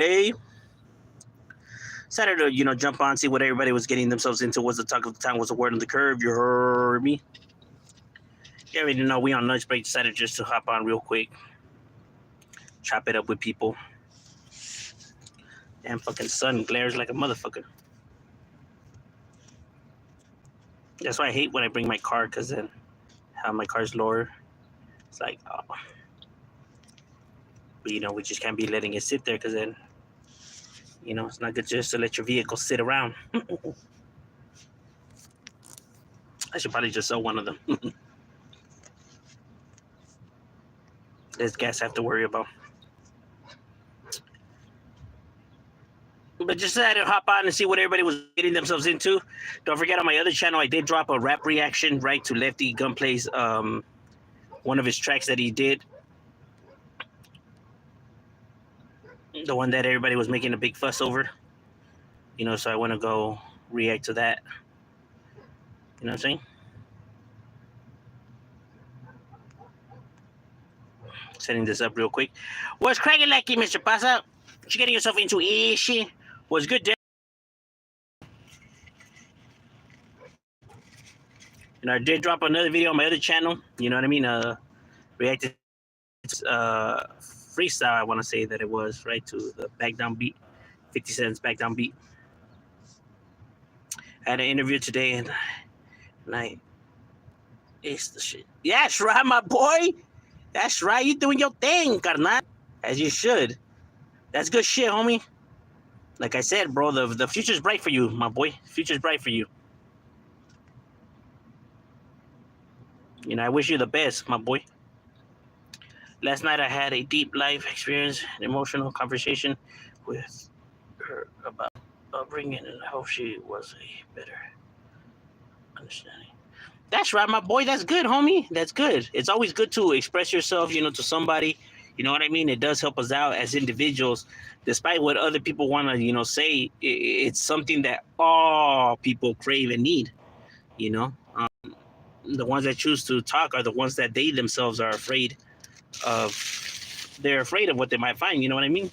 Hey, decided to jump on, see what everybody was getting themselves into. Was the talk of the town? Was the word on the curve? You heard me. You already know we on lunch break. Decided just to hop on real quick, chop it up with people. Damn fucking sun glares like a motherfucker. That's why I hate when I bring my car, because then how my car's lower. It's like, oh. But we just can't be letting it sit there, because then it's not good just to let your vehicle sit around. I should probably just sell one of them. There's gas I have to worry about. But just decided to hop on and see what everybody was getting themselves into. Don't forget, on my other channel, I did drop a rap reaction, right, to Lefty Gunplay's one of his tracks that he did. The one that everybody was making a big fuss over. So I want to go react to that. You know what I'm saying? Setting this up real quick. What's cracking like you, Mr. Pasa? What you getting yourself into, ishi? What's good, Derek? I did drop another video on my other channel. You know what I mean? Reacted freestyle, I want to say that it was, right, to the Back Down beat. 50 Cent's Back Down beat. I had an interview today, and it's the shit. Yeah, that's right, my boy. That's right. You doing your thing, carnal. As you should. That's good shit, homie. Like I said, bro, the future's bright for you, my boy. Future's bright for you. I wish you the best, my boy. Last night I had a deep life experience, an emotional conversation with her about upbringing and how she was a better understanding. That's right, my boy. That's good, homie. That's good. It's always good to express yourself, to somebody. You know what I mean? It does help us out as individuals. Despite what other people want to, say, it's something that all people crave and need. The ones that choose to talk are the ones that they themselves are afraid of. They're afraid of what they might find. You know what I mean?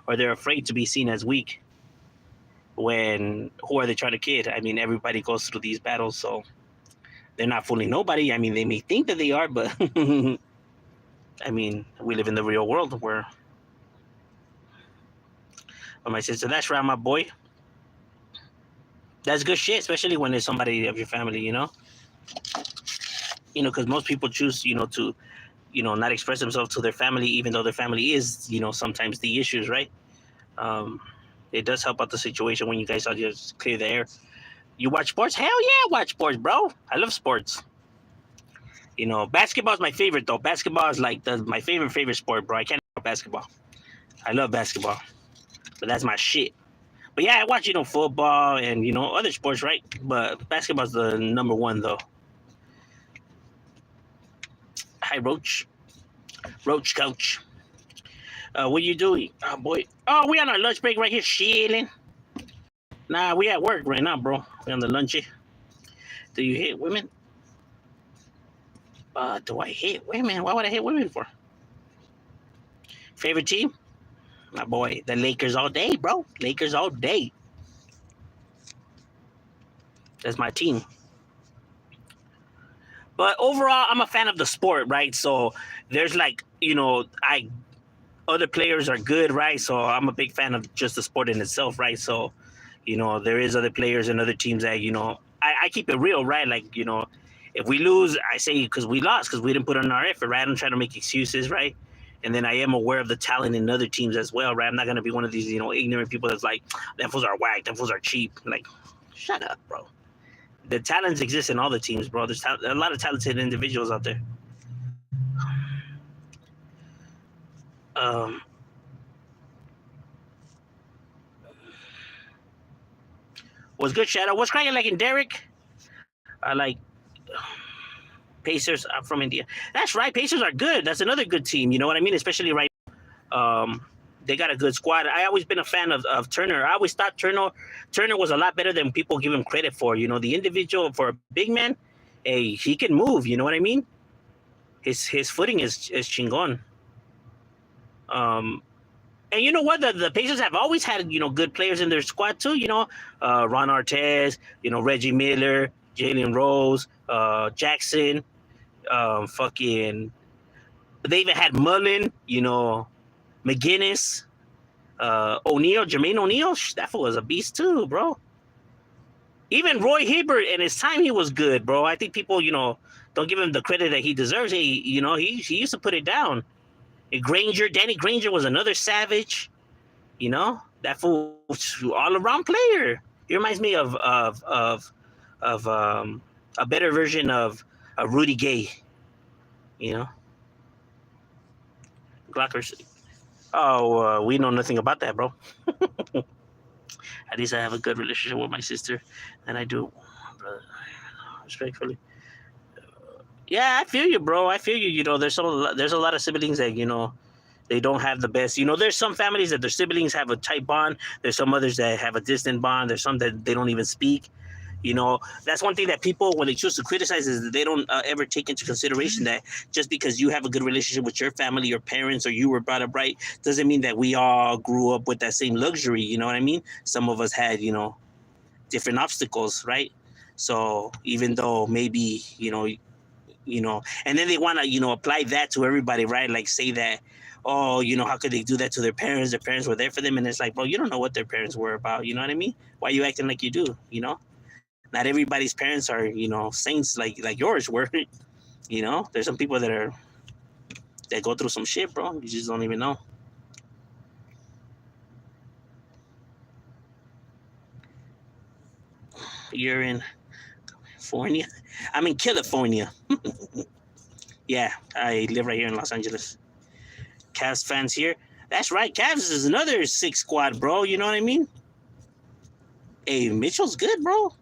Or they're afraid to be seen as weak. Who are they trying to kid? I mean, everybody goes through these battles, so they're not fooling nobody. I mean, they may think that they are, but I mean, we live in the real world where. But my sister, that's right, my boy. That's good shit, especially when it's somebody of your family, because most people choose, to, not express themselves to their family, even though their family is, sometimes the issues, right? It does help out the situation when you guys all just clear the air. You watch sports? Hell yeah, I watch sports, bro. I love sports. Basketball is my favorite, though. Basketball is like my favorite sport, bro. I can't love basketball. I love basketball. But that's my shit. But yeah, I watch, football and, other sports, right? But basketball's the number one, though. Hi, Roach. Roach Coach. What you doing? Oh, boy. Oh, we on our lunch break right here, chilling. Nah, we at work right now, bro. We on the lunchy. Do you hate women? Do I hate women? Why would I hate women for? Favorite team? My boy, the Lakers all day, bro. Lakers all day. That's my team. But overall, I'm a fan of the sport, right? So there's other players are good, right? So I'm a big fan of just the sport in itself, right? So, there is other players and other teams that, I keep it real, right? Like, if we lose, I say because we lost, because we didn't put in our effort, right? I don't try to make excuses, right? And then I am aware of the talent in other teams as well, right? I'm not going to be one of these, ignorant people that's like, them fools are whack, them fools are cheap. Like, shut up, bro. The talents exist in all the teams, bro. There's a lot of talented individuals out there. What's good, Shadow? What's cracking like in Derek? I like Pacers. I'm from India. That's right. Pacers are good. That's another good team. You know what I mean? Especially right now. They got a good squad. I always been a fan of Turner. I always thought Turner was a lot better than people give him credit for. The individual for a big man, hey, he can move. You know what I mean? His footing is chingon. And And you know what? The Pacers have always had, good players in their squad too. Ron Artest, Reggie Miller, Jalen Rose, Jackson, fucking. They even had Mullen, McGinnis, O'Neal, Jermaine O'Neal. That fool was a beast too, bro. Even Roy Hibbert in his time, he was good, bro. I think people, don't give him the credit that he deserves. He used to put it down. And Danny Granger was another savage. That fool, all around player. He reminds me of a better version of Rudy Gay. Glockers. Oh, we know nothing about that, bro. At least I have a good relationship with my sister, and I do, respectfully. Yeah, I feel you, bro. I feel you. There's a lot of siblings that they don't have the best. There's some families that their siblings have a tight bond. There's some others that have a distant bond. There's some that they don't even speak. That's one thing that people, when they choose to criticize, is that they don't ever take into consideration that just because you have a good relationship with your family, your parents, or you were brought up right, doesn't mean that we all grew up with that same luxury. You know what I mean? Some of us had, different obstacles, right? So even though maybe, and then they want to, apply that to everybody, right? Like say that, oh, how could they do that to their parents? Their parents were there for them. And it's like, bro, you don't know what their parents were about. You know what I mean? Why are you acting like you do? Not everybody's parents are, saints like yours were. There's some people that go through some shit, bro. You just don't even know. You're in California? I'm in California. Yeah, I live right here in Los Angeles. Cavs fans here. That's right. Cavs is another sick squad, bro. You know what I mean? Hey, Mitchell's good, bro.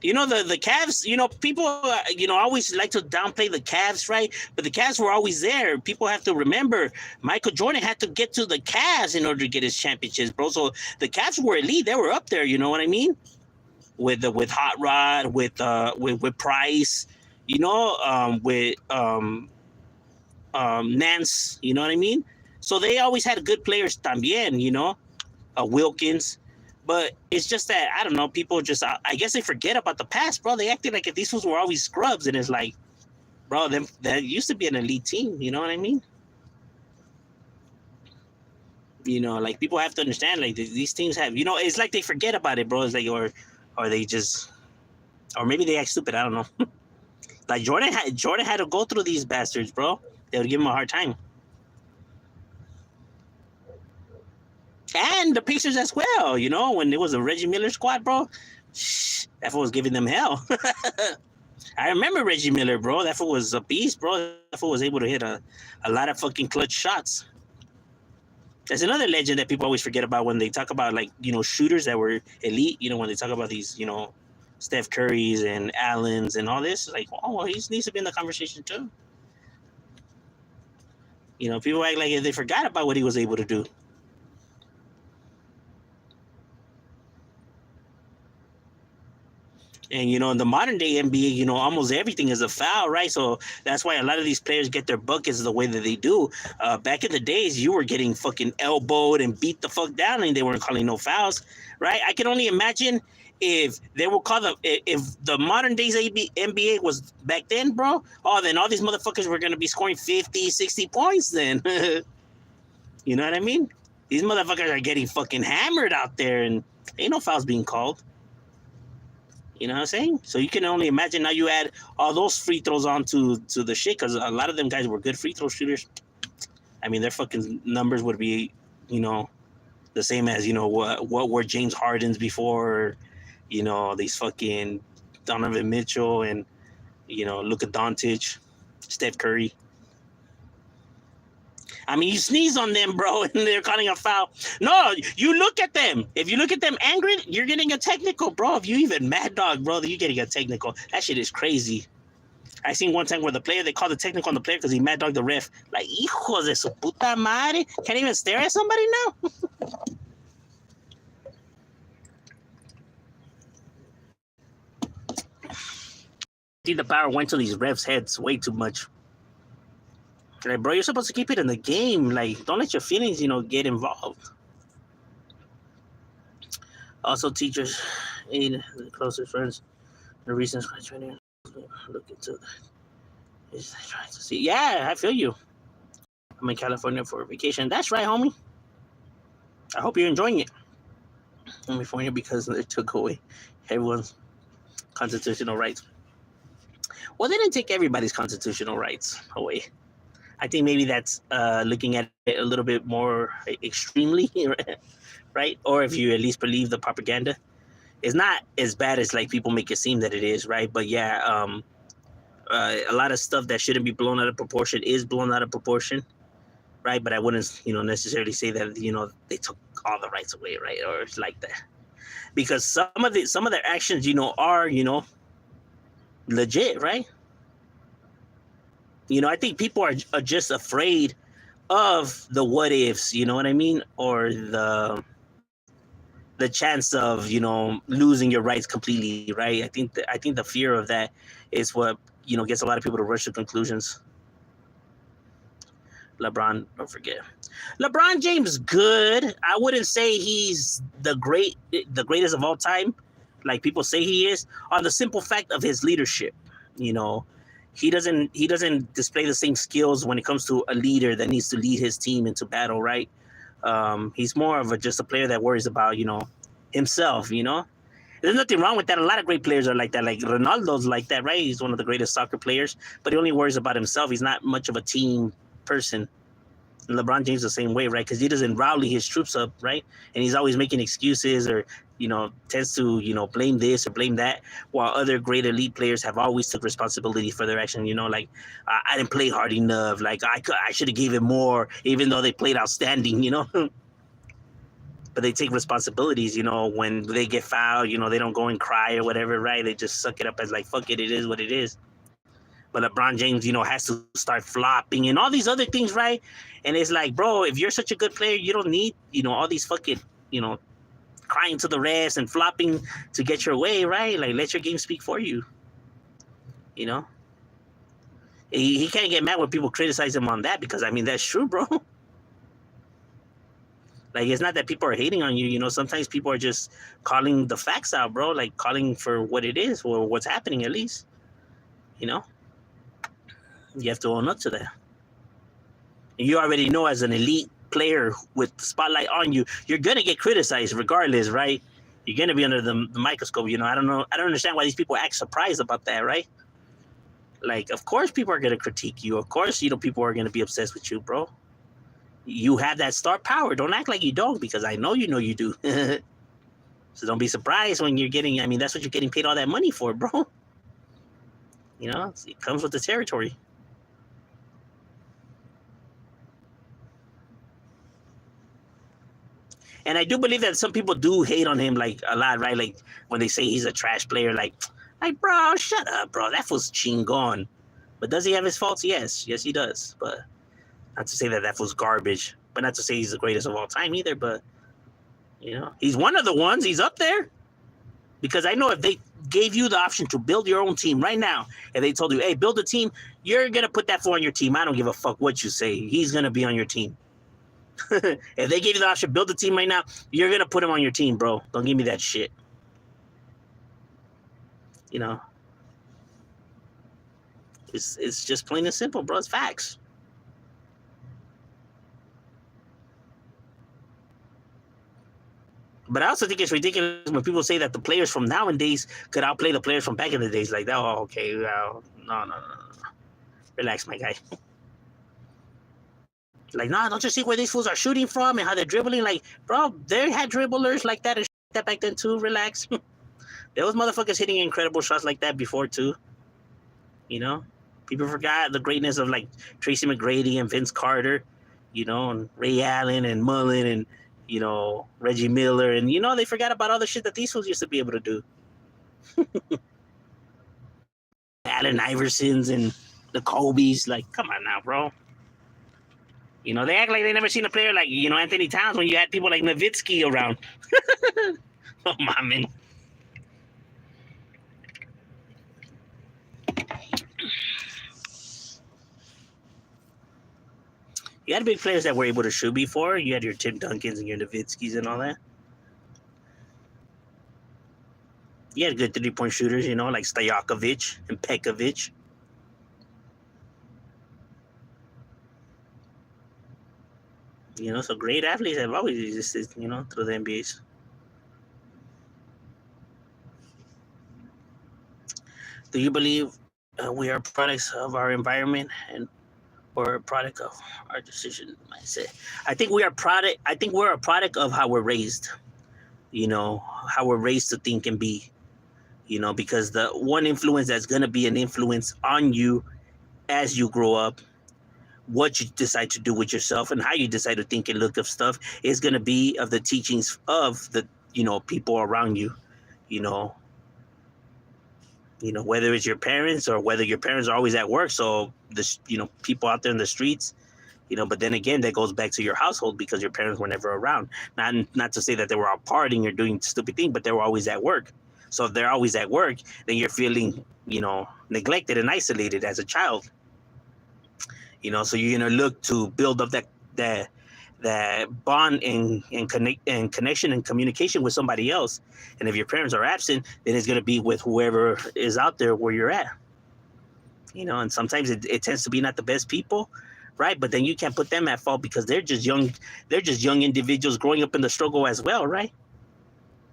The Cavs, people, always like to downplay the Cavs, right? But the Cavs were always there. People have to remember Michael Jordan had to get to the Cavs in order to get his championships, bro. So the Cavs were elite. They were up there, you know what I mean? With Hot Rod, with Price, with Nance, you know what I mean? So they always had good players también, Wilkins. But it's just that, I don't know, people just, I guess they forget about the past, bro. They acted like if these fools were always scrubs, and it's like, bro, that used to be an elite team, you know what I mean? Like people have to understand, like these teams have, it's like they forget about it, bro. It's like, or they just, or maybe they act stupid, I don't know. Like Jordan had to go through these bastards, bro. They would give him a hard time. And the Pacers as well, when it was a Reggie Miller squad, bro. That fool was giving them hell. I remember Reggie Miller, bro. That fool was a beast, bro. That fool was able to hit a lot of fucking clutch shots. There's another legend that people always forget about when they talk about, like, shooters that were elite, when they talk about these, Steph Curry's and Allen's and all this. Like, oh, well, he needs to be in the conversation too. People act like they forgot about what he was able to do. And, in the modern day NBA, almost everything is a foul, right? So that's why a lot of these players get their buckets the way that they do. Back in the days, you were getting fucking elbowed and beat the fuck down, and they weren't calling no fouls, right? I can only imagine if they were called, if the modern days NBA was back then, bro, then all these motherfuckers were going to be scoring 50, 60 points then. You know what I mean? These motherfuckers are getting fucking hammered out there, and ain't no fouls being called. You know what I'm saying? So you can only imagine now you add all those free throws onto the shit, because a lot of them guys were good free throw shooters. I mean, their fucking numbers would be, the same as, what were James Harden's before, these fucking Donovan Mitchell and, Luka Doncic, Steph Curry. I mean, you sneeze on them, bro, and they're calling a foul. No, you look at them. If you look at them angry, you're getting a technical, bro. If you even mad dog, bro, you're getting a technical. That shit is crazy. I seen one time where they called the technical on the player because he mad dogged the ref. Like, hijos de su puta madre. Can't even stare at somebody now. I think the power went to these refs' heads way too much. Like, bro, you're supposed to keep it in the game. Like, don't let your feelings, get involved. Also, teachers aid the closest friends. The recent training look into is trying to see. Yeah, I feel you. I'm in California for a vacation. That's right, homie. I hope you're enjoying it. I'm in California because they took away everyone's constitutional rights. Well, they didn't take everybody's constitutional rights away. I think maybe that's looking at it a little bit more extremely, right? Or if you at least believe the propaganda, it's not as bad as like people make it seem that it is, right? But yeah, a lot of stuff that shouldn't be blown out of proportion is blown out of proportion, right? But I wouldn't, necessarily say that they took all the rights away, right? Or it's like that, because some of their actions, are legit, right? I think people are just afraid of the what ifs, you know what I mean, or the chance of losing your rights completely, right? I think the fear of that is what gets a lot of people to rush to conclusions. LeBron, don't forget. LeBron James, good. I wouldn't say he's the greatest of all time, like people say he is, on the simple fact of his leadership. You know, he doesn't display the same skills when it comes to a leader that needs to lead his team into battle, right? He's more of just a player that worries about himself. There's nothing wrong with that. A lot of great players are like that. Like Ronaldo's like that, right? He's one of the greatest soccer players, but he only worries about himself. He's not much of a team person. And LeBron James the same way, right? Because he doesn't rally his troops up, right? And he's always making excuses or tends to blame this or blame that, while other great elite players have always took responsibility for their action. Like I didn't play hard enough. Like I should have gave it more, even though they played outstanding. But they take responsibilities. When they get fouled, they don't go and cry or whatever, right? They just suck it up as like, fuck it, it is what it is. But LeBron James, has to start flopping and all these other things, right? And it's like, bro, if you're such a good player, you don't need, all these fucking, crying to the rest and flopping to get your way, right? Like, let your game speak for you. He can't get mad when people criticize him on that, because, I mean, that's true, bro. Like, it's not that people are hating on you. Sometimes people are just calling the facts out, bro. Like, calling for what it is or what's happening, at least. You have to own up to that. And you already know, as an elite player with the spotlight on you, you're going to get criticized regardless, right? You're going to be under the microscope. I don't know. I don't understand why these people act surprised about that, right? Like, of course people are going to critique you. Of course, people are going to be obsessed with you, bro. You have that star power. Don't act like you don't, because I know you do. So don't be surprised when you're getting, that's what you're getting paid all that money for, bro. It comes with the territory. And I do believe that some people do hate on him, like, a lot, right? Like, when they say he's a trash player, like, bro, shut up, bro. That fool's chingon. But does he have his faults? Yes, he does. But not to say that fool's garbage. But not to say he's the greatest of all time either. But he's one of the ones. He's up there. Because I know if they gave you the option to build your own team right now, and they told you, hey, build a team, you're gonna put that fool on your team. I don't give a fuck what you say. He's gonna be on your team. If they gave you the option, build a team right now, you're gonna put him on your team, bro. Don't give me that shit. It's just plain and simple, bro. It's facts. But I also think it's ridiculous when people say that the players from nowadays could outplay the players from back in the days. Like, oh, okay, well, no. Relax, my guy. Like, nah, don't you see where these fools are shooting from and how they're dribbling? Like, bro, they had dribblers like that and that back then too. Relax. There was motherfuckers hitting incredible shots like that before too. People forgot the greatness of like Tracy McGrady and Vince Carter, and Ray Allen and Mullen and Reggie Miller, and they forgot about all the shit that these fools used to be able to do. Allen Iversons and the Kobe's, like, come on now, bro. They act like they never seen a player like, Anthony Towns when you had people like Nowitzki around. Oh, my man. You had big players that were able to shoot before. You had your Tim Duncans and your Nowitzkis and all that. You had good 3-point shooters, like Stojakovic and Pekovic. So great athletes have always existed, through the NBAs. Do you believe we are products of our environment or a product of our decision mindset? I think we're a product of how we're raised. How we're raised to think and be. Because the one influence that's gonna be an influence on you as you grow up, what you decide to do with yourself and how you decide to think and look of stuff is gonna be of the teachings of the people around you. You know, whether it's your parents or whether your parents are always at work. So people out there in the streets, but then again, that goes back to your household because your parents were never around. Not to say that they were all partying or doing stupid things, but they were always at work. So if they're always at work, then you're feeling, neglected and isolated as a child. So you're gonna look to build up that bond and connection and communication with somebody else. And if your parents are absent, then it's gonna be with whoever is out there where you're at. And sometimes it tends to be not the best people, right? But then you can't put them at fault because they're just young individuals growing up in the struggle as well, right?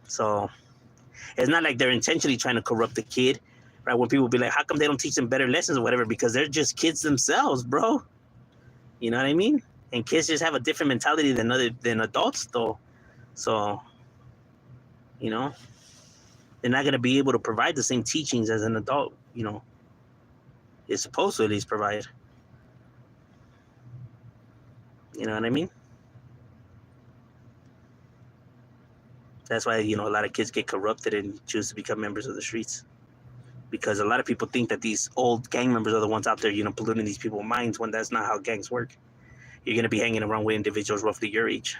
So it's not like they're intentionally trying to corrupt the kid, right? When people be like, how come they don't teach them better lessons or whatever? Because they're just kids themselves, bro. You know what I mean? And kids just have a different mentality than adults, though. So, they're not going to be able to provide the same teachings as an adult, is supposed to at least provide. You know what I mean? That's why, a lot of kids get corrupted and choose to become members of the streets. Because a lot of people think that these old gang members are the ones out there, polluting these people's minds when that's not how gangs work. You're going to be hanging around with individuals roughly your age.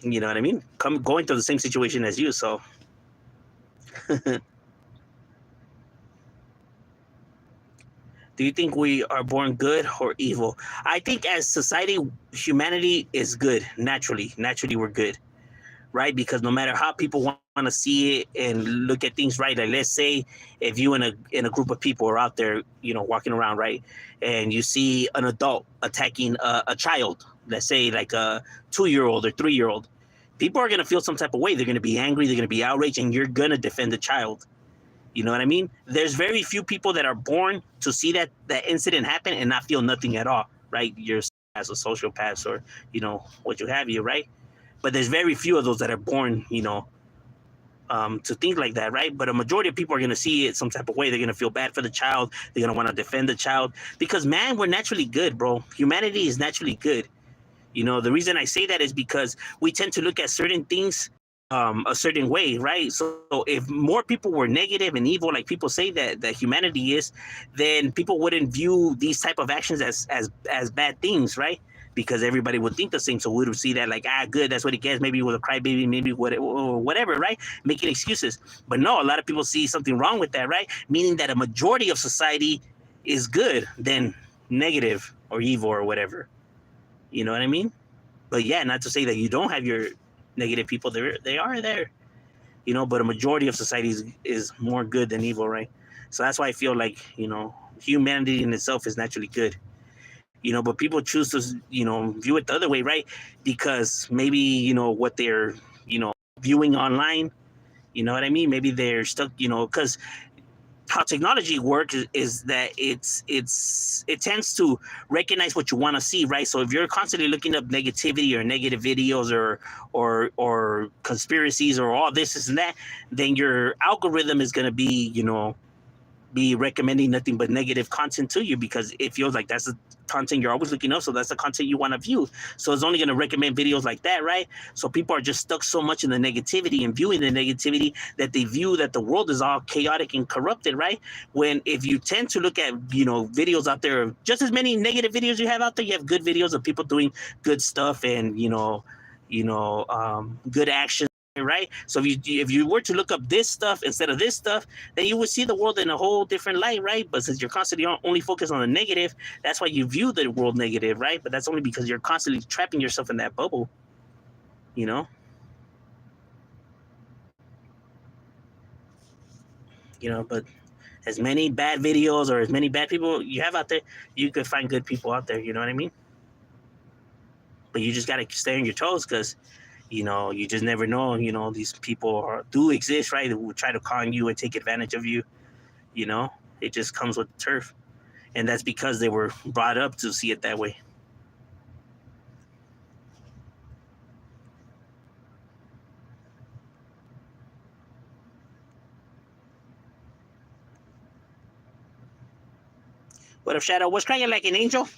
You know what I mean? Going through the same situation as you, so. Do you think we are born good or evil? I think as society, humanity is good, naturally. Naturally, we're good. Right? Because no matter how people want to see it and look at things, right? Like let's say if you in a group of people are out there, walking around, right? And you see an adult attacking a child, let's say like a 2-year-old or 3-year-old, people are going to feel some type of way. They're going to be angry. They're going to be outraged, and you're going to defend the child. You know what I mean? There's very few people that are born to see that incident happen and not feel nothing at all, right? You're as a sociopath or, what you have you, right? But there's very few of those that are born, to think like that, right? But a majority of people are going to see it some type of way. They're going to feel bad for the child. They're going to want to defend the child because, man, we're naturally good, bro. Humanity is naturally good. The reason I say that is because we tend to look at certain things a certain way, right? So if more people were negative and evil, like people say that humanity is, then people wouldn't view these type of actions as bad things, right? Because everybody would think the same. So we would see that like, good, that's what he gets. Maybe he was a crybaby, maybe whatever, right? Making excuses. But no, a lot of people see something wrong with that, right? Meaning that a majority of society is good than negative or evil or whatever. You know what I mean? But yeah, not to say that you don't have your negative people. They are there. But a majority of society is more good than evil, right? So that's why I feel like, humanity in itself is naturally good. But people choose to, view it the other way, right? Because maybe, what they're, viewing online, you know what I mean? Maybe they're stuck, because how technology works is that it tends to recognize what you want to see, right? So if you're constantly looking up negativity or negative videos or conspiracies or all this and that, then your algorithm is going to be, be recommending nothing but negative content to you because it feels like that's the content you're always looking up. So that's the content you want to view. So it's only going to recommend videos like that, right? So people are just stuck so much in the negativity and viewing the negativity that they view that the world is all chaotic and corrupted, right? When if you tend to look at, videos out there, just as many negative videos you have out there, you have good videos of people doing good stuff and, good action. right? So if you were to look up this stuff instead of this stuff, then you would see the world in a whole different light, right? But since you're constantly only focused on the negative, that's why you view the world negative, right? But that's only because you're constantly trapping yourself in that bubble, you know. But as many bad videos or as many bad people you have out there, you could find good people out there. You know what I mean? But you just gotta stay on your toes because you just never know. These people do exist, right? Who will try to con you and take advantage of you. It just comes with the turf, and that's because they were brought up to see it that way. What if Shadow was crying like an angel?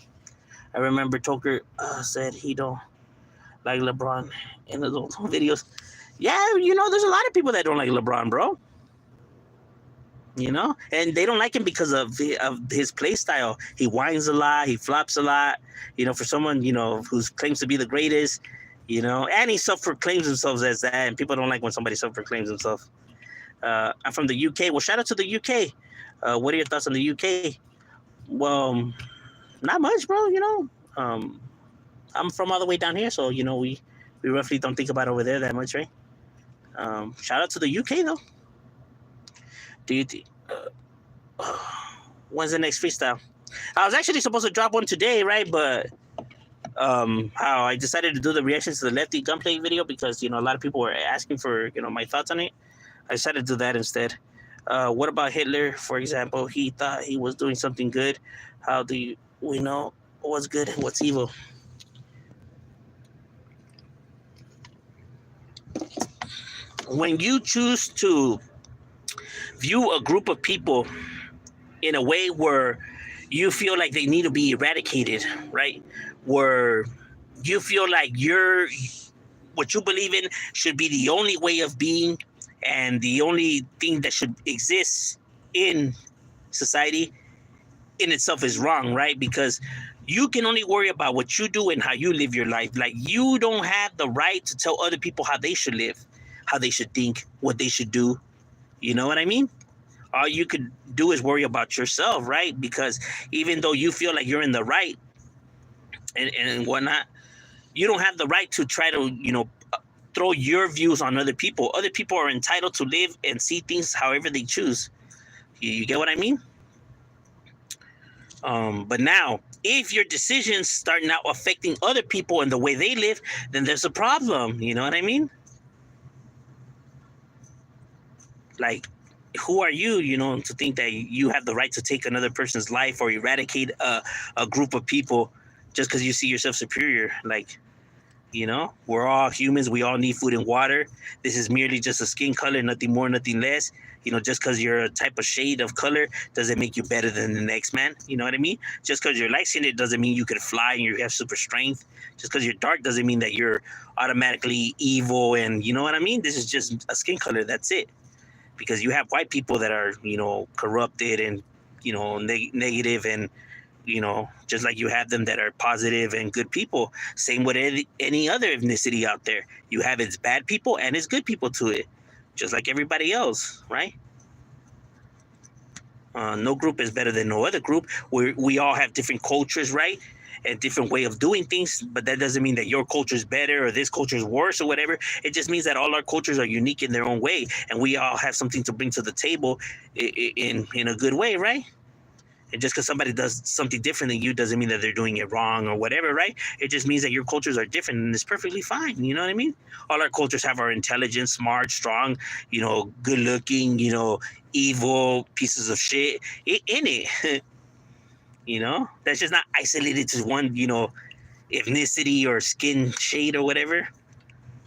I remember Toker said he don't like LeBron in his old videos. Yeah, there's a lot of people that don't like LeBron, bro. And they don't like him because of his play style. He whines a lot, he flops a lot. For someone who claims to be the greatest, and he self-proclaims himself as that. And people don't like when somebody self-proclaims himself. I'm from the UK. Well, shout out to the UK. What are your thoughts on the UK? Well, not much, bro. I'm from all the way down here, so we roughly don't think about over there that much, right? Shout out to the UK though. Do you think when's the next freestyle? I was actually supposed to drop one today, right? But how I decided to do the reactions to the Lefty Gunplay video because a lot of people were asking for my thoughts on it. I decided to do that instead. What about Hitler, for example? He thought he was doing something good. How do we know what's good and what's evil? When you choose to view a group of people in a way where you feel like they need to be eradicated, right? Where you feel like what you believe in should be the only way of being and the only thing that should exist in society in itself is wrong, right? Because you can only worry about what you do and how you live your life. Like, you don't have the right to tell other people how they should live, how they should think, what they should do. You know what I mean? All you could do is worry about yourself, right? Because even though you feel like you're in the right and whatnot, you don't have the right to try to, throw your views on other people. Other people are entitled to live and see things however they choose. You get what I mean? But now, if your decisions start now affecting other people and the way they live, then there's a problem. You know what I mean? Like, who are you, to think that you have the right to take another person's life or eradicate a group of people just because you see yourself superior? Like, we're all humans. We all need food and water. This is merely just a skin color, nothing more, nothing less. Just because you're a type of shade of color doesn't make you better than the next man. You know what I mean? Just because you're light-skinned, it doesn't mean you can fly and you have super strength. Just because you're dark doesn't mean that you're automatically evil. And you know what I mean? This is just a skin color. That's it. Because you have white people that are, corrupted and, negative and, just like you have them that are positive and good people. Same with any other ethnicity out there. You have its bad people and its good people to it, just like everybody else, right? No group is better than no other group. We all have different cultures, right? And different way of doing things, but that doesn't mean that your culture is better or this culture is worse or whatever. It just means that all our cultures are unique in their own way, and we all have something to bring to the table in a good way, right? And just because somebody does something different than you doesn't mean that they're doing it wrong or whatever, right? It just means that your cultures are different, and it's perfectly fine. You know what I mean? All our cultures have our intelligence, smart, strong, good looking, evil pieces of shit in it. That's just not isolated to one, ethnicity or skin shade or whatever.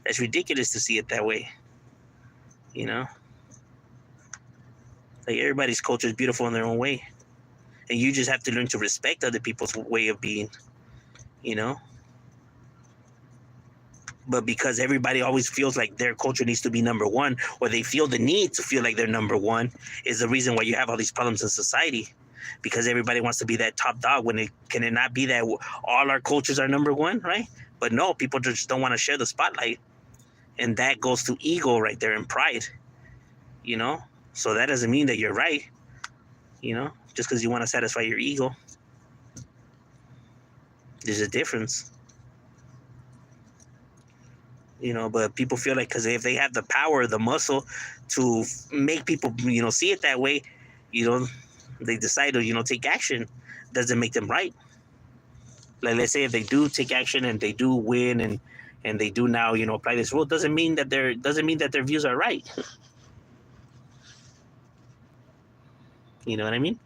That's ridiculous to see it that way. Like, everybody's culture is beautiful in their own way. And you just have to learn to respect other people's way of being, But because everybody always feels like their culture needs to be number one, or they feel the need to feel like they're number one, is the reason why you have all these problems in society. Because everybody wants to be that top dog when can it not be that all our cultures are number one, right? But no, people just don't want to share the spotlight. And that goes to ego right there and pride, you know? So that doesn't mean that you're right, you know? Just because you want to satisfy your ego. There's a difference. You know, but people feel like because if they have the power, the muscle to make people, you know, see it that way, you know, they decide to, you know, take action. Doesn't make them right. Like, let's say if they do take action and they do win and they do now, you know, apply this rule, doesn't mean that their views are right. You know what I mean?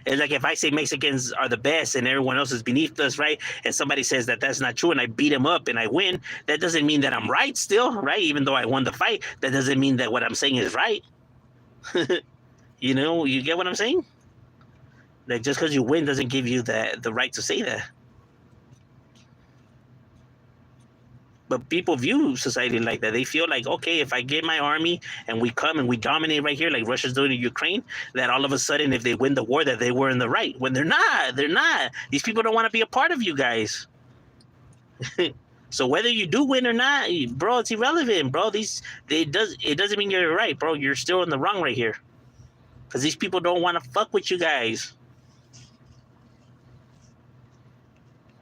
It's like if I say Mexicans are the best and everyone else is beneath us, right? And somebody says that that's not true and I beat them up and I win, that doesn't mean that I'm right still, right? Even though I won the fight, that doesn't mean that what I'm saying is right. You know, you get what I'm saying? Like just because you win doesn't give you the right to say that. But people view society like that. They feel like, okay, if I get my army and we come and we dominate right here, like Russia's doing in Ukraine, that all of a sudden, if they win the war, that they were in the right. When they're not, they're not. These people don't want to be a part of you guys. So whether you do win or not, bro, it's irrelevant, bro. It doesn't mean you're right, bro. You're still in the wrong right here, because these people don't want to fuck with you guys.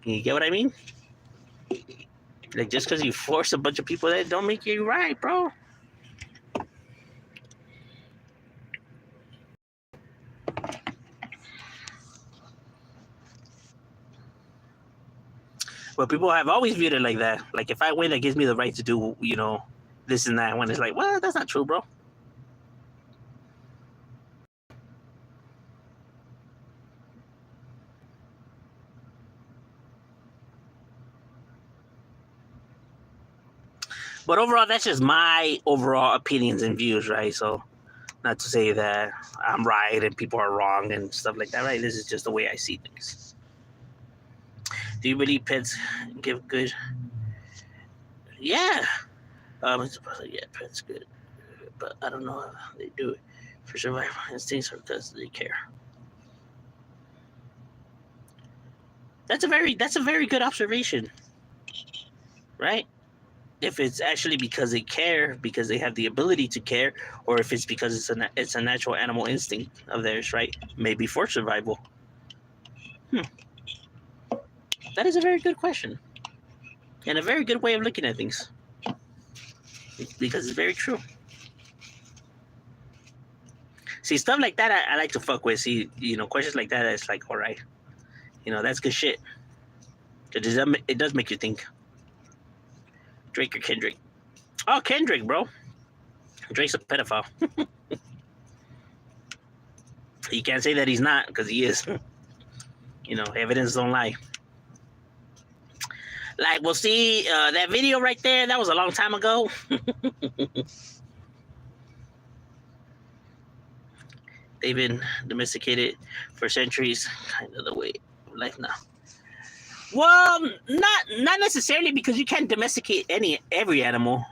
You get what I mean? Like, just because you force a bunch of people, that don't make you right, bro. But people have always viewed it like that. Like, if I win, that gives me the right to do, you know, this and that. When it's like, well, that's not true, bro. But overall, that's just my overall opinions and views, right? So, not to say that I'm right and people are wrong and stuff like that, right? This is just the way I see things. Do you believe pets give good? Yeah. Yeah, pets good, but I don't know how they do it for survival instincts or because they care. That's a very good observation, right? If it's actually because they care, because they have the ability to care, or if it's because it's a natural animal instinct of theirs, right? Maybe for survival. That is a very good question, and a very good way of looking at things, because it's very true. See, stuff like that, I like to fuck with. See, you know, questions like that, it's like, all right, you know, that's good shit. It does make you think. Drake or Kendrick? Oh, Kendrick, bro. Drake's a pedophile. You can't say that he's not, because he is. You know, evidence don't lie. Like, we'll see that video right there. That was a long time ago. They've been domesticated for centuries. Kind of the way of life now. Well, not necessarily, because you can't domesticate every animal.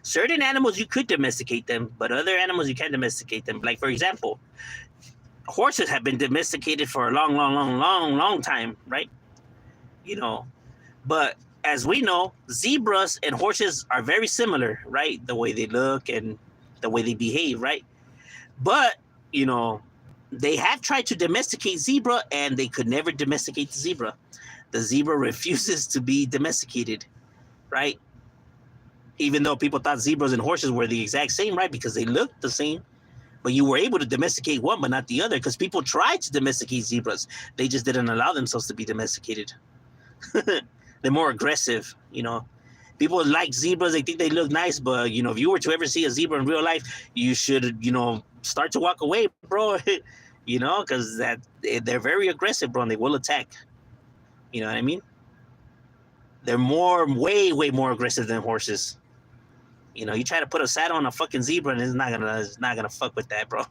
Certain animals you could domesticate them, but other animals you can't domesticate them. Like, for example, horses have been domesticated for a long time, right? You know, but as we know, zebras and horses are very similar, right? The way they look and the way they behave, right? But, you know, they have tried to domesticate zebra and they could never domesticate the zebra. The zebra refuses to be domesticated, right? Even though people thought zebras and horses were the exact same, right? Because they looked the same. But you were able to domesticate one, but not the other, because people tried to domesticate zebras. They just didn't allow themselves to be domesticated. They're more aggressive, you know. People like zebras, they think they look nice, but, you know, if you were to ever see a zebra in real life, you should, you know, start to walk away, bro. You know, because they're very aggressive, bro, and they will attack. You know what I mean? They're way more aggressive than horses. You know, you try to put a saddle on a fucking zebra, and it's not gonna fuck with that, bro.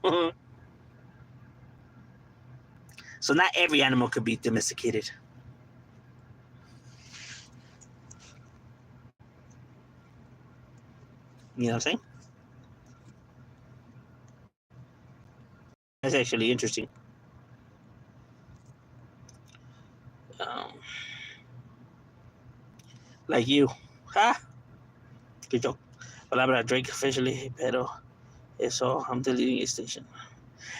So not every animal could be domesticated. You know what I'm saying? That's actually interesting. Um, like you, huh? Good joke. Palabra Drake officially, pero eso, I'm deleting your station.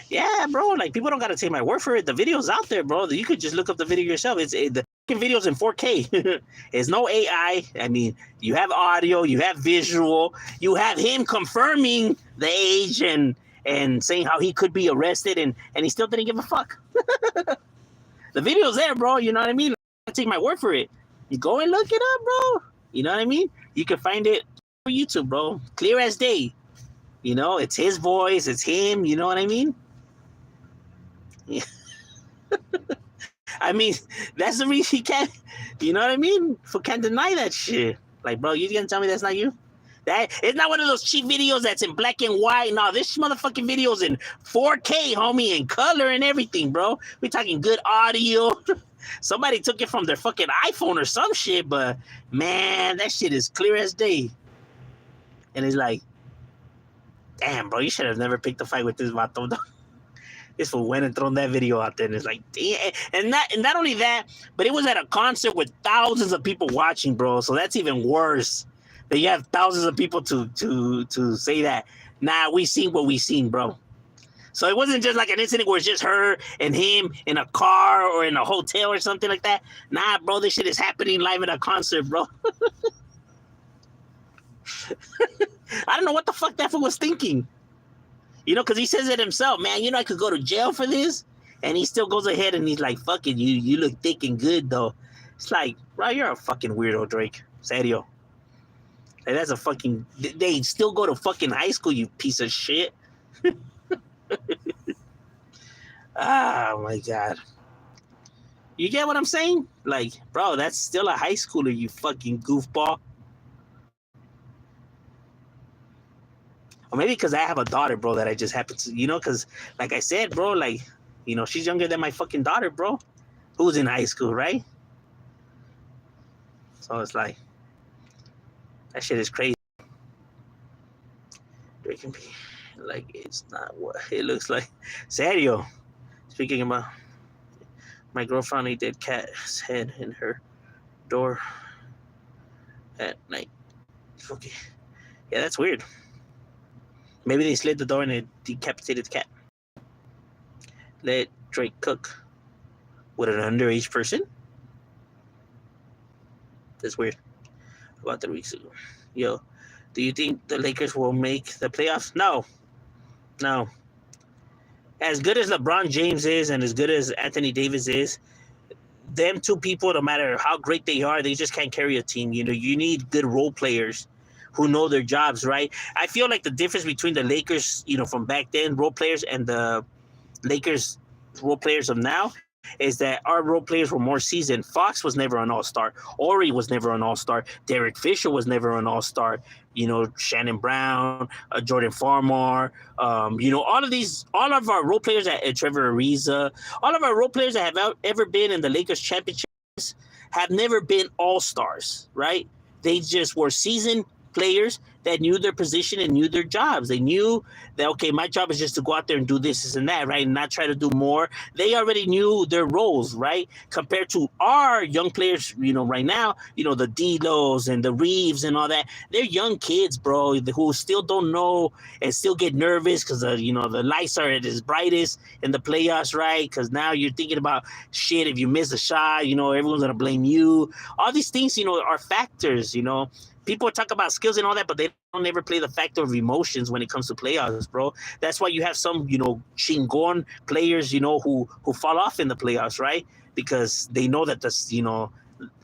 Yeah, bro. Like people don't gotta take my word for it. The video's out there, bro. You could just look up the video yourself. The video's in 4K. It's no AI. I mean, you have audio, you have visual, you have him confirming the age and saying how he could be arrested, and he still didn't give a fuck. The video's there, bro. You know what I mean? Take my word for it. You go and look it up, bro. You know what I mean? You can find it on YouTube, bro. Clear as day. You know, it's his voice, it's him. You know what I mean? Yeah. I mean, that's the reason he can't. You know what I mean? Can't deny that shit. Like, bro, you gonna tell me that's not you? That it's not one of those cheap videos that's in black and white. No, this motherfucking video's in 4K, homie, in color and everything, bro. We're talking good audio. Somebody took it from their fucking iPhone or some shit, but man, that shit is clear as day. And it's like, damn, bro, you should have never picked a fight with this vato. This fool went and thrown that video out there, and it's like, damn. And not only that, but it was at a concert with thousands of people watching, bro. So that's even worse. That you have thousands of people to say that. Nah, we seen what we seen, bro. So it wasn't just like an incident where it's just her and him in a car or in a hotel or something like that. Nah, bro, this shit is happening live at a concert, bro. I don't know what the fuck that fool was thinking. You know, because he says it himself, man, you know, I could go to jail for this. And he still goes ahead and he's like, fuck it, you look thick and good, though. It's like, bro, you're a fucking weirdo, Drake. Serio. Like, that's a fucking... They still go to fucking high school, you piece of shit. Oh, my God. You get what I'm saying? Like, bro, that's still a high schooler, you fucking goofball. Or maybe because I have a daughter, bro, that I just happen to, you know, because, like I said, bro, like, you know, she's younger than my fucking daughter, bro, who's in high school, right? So it's like, that shit is crazy. It can be like, it's not what it looks like. Serio. Speaking about, my girl found a dead cat's head in her door at night. Okay. Yeah, that's weird. Maybe they slid the door and they decapitated the cat. Let Drake cook with an underage person? That's weird. About 3 weeks ago. Yo, do you think the Lakers will make the playoffs? No. As good as LeBron James is and as good as Anthony Davis is, them two people, no matter how great they are, they just can't carry a team. You know, you need good role players who know their jobs, right? I feel like the difference between the Lakers, you know, from back then, role players, and the Lakers role players of now is that our role players were more seasoned. Fox was never an all-star. Ori was never an all-star. Derek Fisher was never an all-star. You know, Shannon Brown, Jordan Farmar, you know, all of our role players, Trevor Ariza, all of our role players that have ever been in the Lakers championships have never been all-stars, right? They just were seasoned players that knew their position and knew their jobs. They knew that, okay, my job is just to go out there and do this and that, right? And not try to do more. They already knew their roles, right? Compared to our young players, you know, right now, you know, the D-Los and the Reeves and all that. They're young kids, bro, who still don't know and still get nervous because, you know, the lights are at its brightest in the playoffs, right? Because now you're thinking about, shit, if you miss a shot, you know, everyone's going to blame you. All these things, you know, are factors, you know. People talk about skills and all that, but they don't ever play the factor of emotions when it comes to playoffs, bro. That's why you have some, you know, chingon players, you know, who fall off in the playoffs, right? Because they know that this, you know,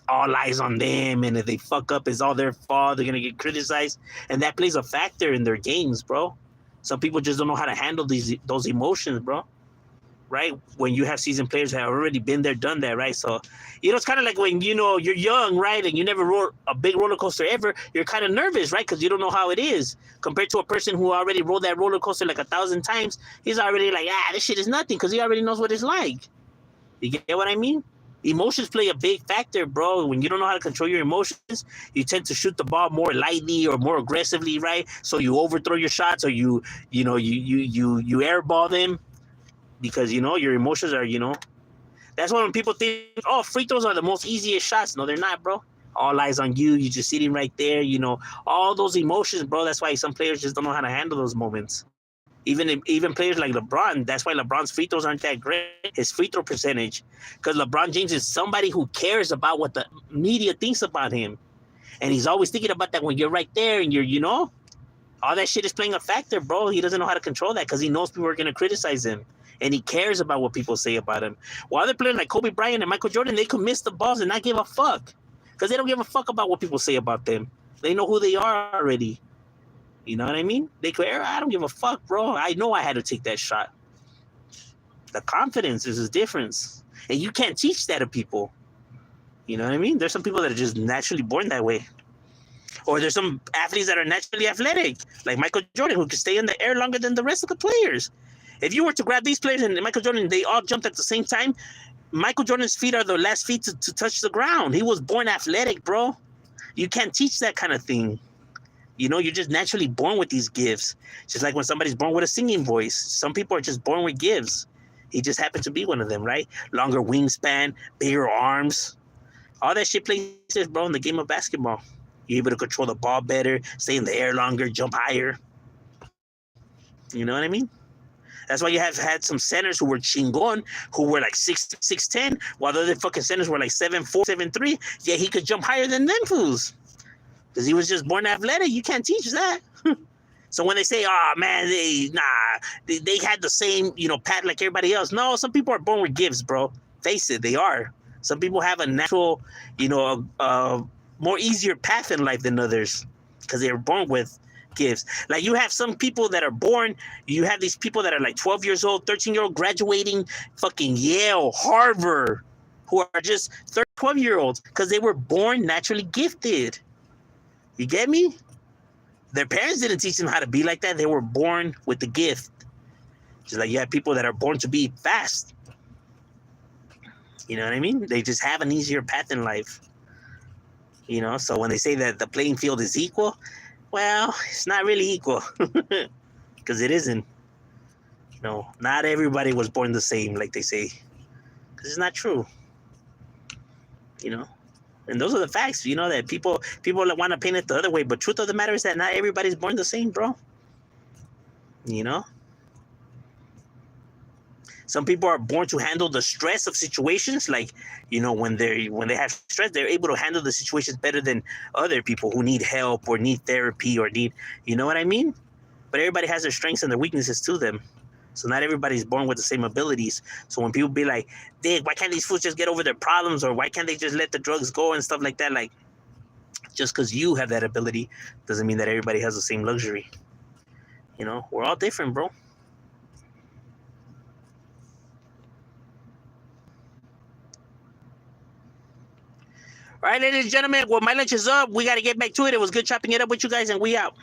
all eyes on them, and if they fuck up, it's all their fault. They're gonna get criticized, and that plays a factor in their games, bro. Some people just don't know how to handle those emotions, bro. Right? When you have seasoned players that have already been there, done that, right? So, you know, it's kind of like when, you know, you're young, right? And you never rode a big roller coaster ever. You're kind of nervous, right? Because you don't know how it is. Compared to a person who already rode that roller coaster like 1,000 times, he's already like, this shit is nothing, because he already knows what it's like. You get what I mean? Emotions play a big factor, bro. When you don't know how to control your emotions, you tend to shoot the ball more lightly or more aggressively, right? So you overthrow your shots, or you airball them. Because, you know, your emotions are, you know, that's why when people think, oh, free throws are the most easiest shots. No, they're not, bro. All eyes on you. You're just sitting right there. All those emotions, bro. That's why some players just don't know how to handle those moments. Even players like LeBron, that's why LeBron's free throws aren't that great. His free throw percentage, because LeBron James is somebody who cares about what the media thinks about him, and he's always thinking about that when you're right there and all that shit is playing a factor, bro. He doesn't know how to control that because he knows people are gonna criticize him, and he cares about what people say about him. While other players like Kobe Bryant and Michael Jordan, they could miss the balls and not give a fuck because they don't give a fuck about what people say about them. They know who they are already. You know what I mean? I don't give a fuck, bro. I know I had to take that shot. The confidence is a difference. And you can't teach that to people. You know what I mean? There's some people that are just naturally born that way. Or there's some athletes that are naturally athletic, like Michael Jordan, who can stay in the air longer than the rest of the players. If you were to grab these players and Michael Jordan, they all jumped at the same time, Michael Jordan's feet are the last feet to touch the ground. He was born athletic, bro. You can't teach that kind of thing. You're just naturally born with these gifts. Just like when somebody's born with a singing voice. Some people are just born with gifts. He just happened to be one of them, right? Longer wingspan, bigger arms. All that shit plays, bro, in the game of basketball. You're able to control the ball better, stay in the air longer, jump higher. You know what I mean? That's why you have had some centers who were chingon, who were like 6'10", while the other fucking centers were like 7'4", 7'3". Yeah, he could jump higher than them fools. Because he was just born athletic. You can't teach that. So when they say, oh, man, they had the same, path like everybody else. No, some people are born with gifts, bro. Face it, they are. Some people have a natural, more easier path in life than others because they were born with gifts. Like you have some people that are born, you have these people that are like 12 years old, 13-year-old, graduating fucking Yale, Harvard, who are just 12-year-olds because they were born naturally gifted. You get me? Their parents didn't teach them how to be like that. They were born with the gift. Just like you have people that are born to be fast. You know what I mean? They just have an easier path in life. So when they say that the playing field is equal, well, it's not really equal. Because it isn't. Not everybody was born the same, like they say. Because it's not true. And those are the facts, that people want to paint it the other way. But truth of the matter is that not everybody's born the same, bro. Some people are born to handle the stress of situations. Like, when they have stress, they're able to handle the situations better than other people who need help or need therapy or need, you know what I mean? But everybody has their strengths and their weaknesses to them. So not everybody's born with the same abilities. So when people be like, Dig, why can't these fools just get over their problems? Or why can't they just let the drugs go and stuff like that? Like, just because you have that ability doesn't mean that everybody has the same luxury. We're all different, bro. All right, ladies and gentlemen, well, my lunch is up. We got to get back to it. It was good chopping it up with you guys, and we out.